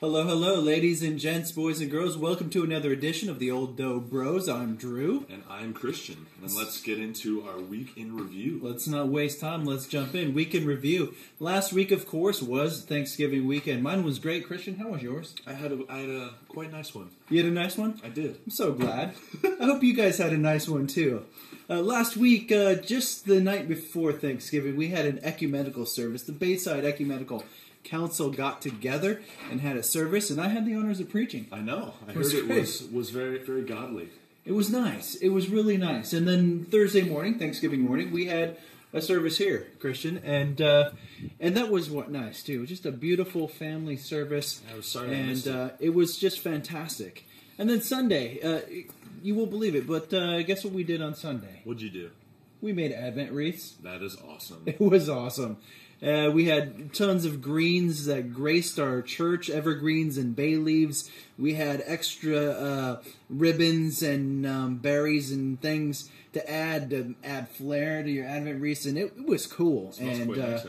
Hello, hello, ladies and gents, boys and girls. Welcome to another edition of the Old Dobros. I'm Drew. And I'm Christian. And let's get into our week in review. Let's not waste time. Let's jump in. Week in review. Last week, of course, was Thanksgiving weekend. Mine was great. Christian, how was yours? I had a quite nice one. You had a nice one? I did. I'm so glad. I hope you guys had a nice one, too. Last week, just the night before Thanksgiving, we had an ecumenical service. The Bayside Ecumenical Council got together and had a service, and I had the honors of preaching. I know. I heard it was very, very godly. It was nice. It was really nice. And then Thursday morning, Thanksgiving morning, we had a service here, Christian, and that was nice too. Just a beautiful family service. I was sorry, and it was just fantastic. And then Sunday, you won't believe it, but guess what we did on Sunday? What'd you do? We made Advent wreaths. That is awesome. It was awesome. We had tons of greens that graced our church, evergreens and bay leaves. We had extra ribbons and berries and things to add flair to your Advent wreaths, and it was cool. And nice,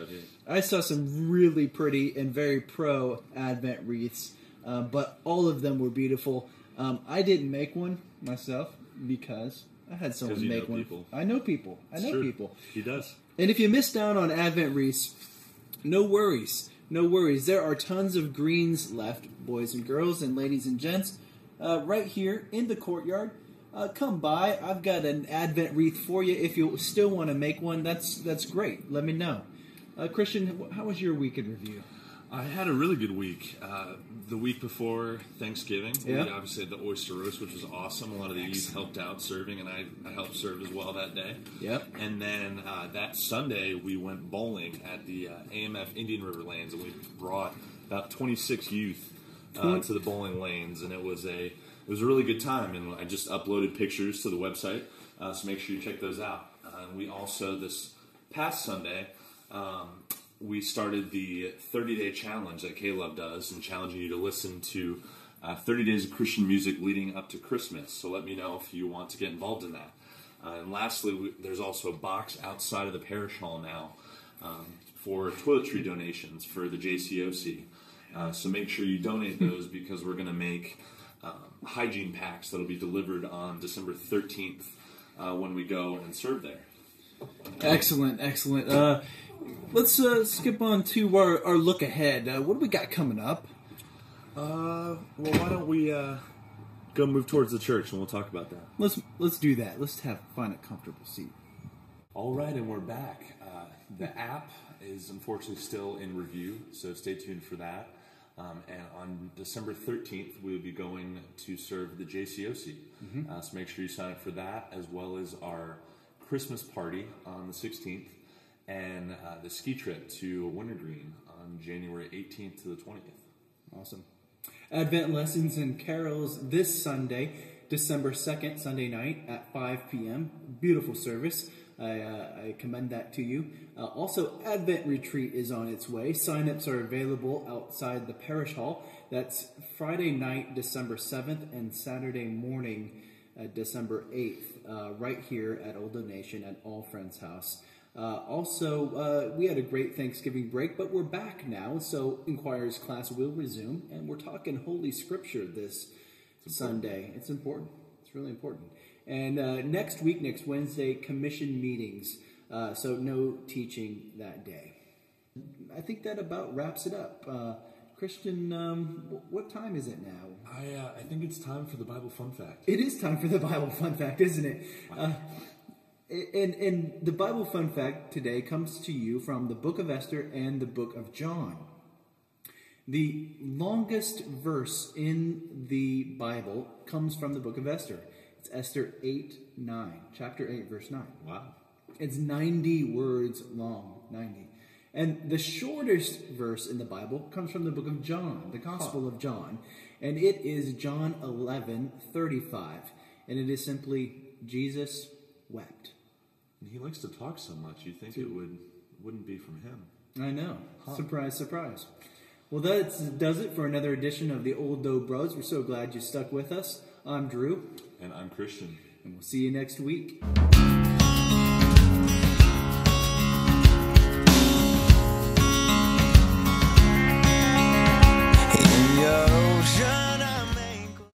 I saw some really pretty and very pro Advent wreaths, but all of them were beautiful. I didn't make one myself because I had someone make one. People. I know people. I know people. He does. And if you missed out on Advent wreaths, no worries. No worries. There are tons of greens left, boys and girls and ladies and gents, right here in the courtyard. Come by. I've got an Advent wreath for you. If you still want to make one, that's great. Let me know. Christian, how was your week in review? I had a really good week. The week before Thanksgiving, we obviously had the oyster roast, which was awesome. A lot of the youth helped out serving, and I helped serve as well that day. Yep. And then that Sunday, we went bowling at the AMF Indian River Lanes, and we brought about 26 youth to the bowling lanes, and it was a really good time. And I just uploaded pictures to the website, so make sure you check those out. We also, this past Sunday, we started the 30-day challenge that Caleb does, and challenging you to listen to 30 days of Christian music leading up to Christmas. So let me know if you want to get involved in that. And lastly, there's also a box outside of the parish hall now for toiletry donations for the JCOC. So make sure you donate those, because we're going to make hygiene packs that will be delivered on December 13th when we go and serve there. Excellent, excellent. Let's skip on to our look ahead. What do we got coming up? Well, why don't we go move towards the church, and we'll talk about that. Let's do that. Let's find a comfortable seat. All right, and we're back. The app is unfortunately still in review, so stay tuned for that. And on December 13th, we'll be going to serve the JCOC. So make sure you sign up for that, as well as our Christmas party on the 16th. And the ski trip to Wintergreen on January 18th to the 20th. Awesome. Advent lessons and carols this Sunday, December 2nd, Sunday night at 5 p.m. Beautiful service. I commend that to you. Also, Advent retreat is on its way. Sign-ups are available outside the parish hall. That's Friday night, December 7th, and Saturday morning, December 8th, right here at Old Donation at All Friends House. Also, we had a great Thanksgiving break, but we're back now, so Inquirer's class will resume, and we're talking Holy Scripture this Sunday. It's important. It's really important. And next week, next Wednesday, commission meetings, so no teaching that day. I think that about wraps it up. Christian, what time is it now? I think it's time for the Bible Fun Fact. It is time for the Bible Fun Fact, isn't it? And the Bible Fun Fact today comes to you from the book of Esther and the book of John. The longest verse in the Bible comes from the book of Esther. It's Esther 8:9, chapter 8, verse 9. Wow. It's 90 words long, 90. And the shortest verse in the Bible comes from the book of John, the Gospel of John. And it is John 11:35. And it is simply, Jesus wept. He likes to talk so much, you'd think it wouldn't be from him. I know. Surprise, surprise. Well, that does it for another edition of the Old Dobros. We're so glad you stuck with us. I'm Drew. And I'm Christian. And we'll see you next week.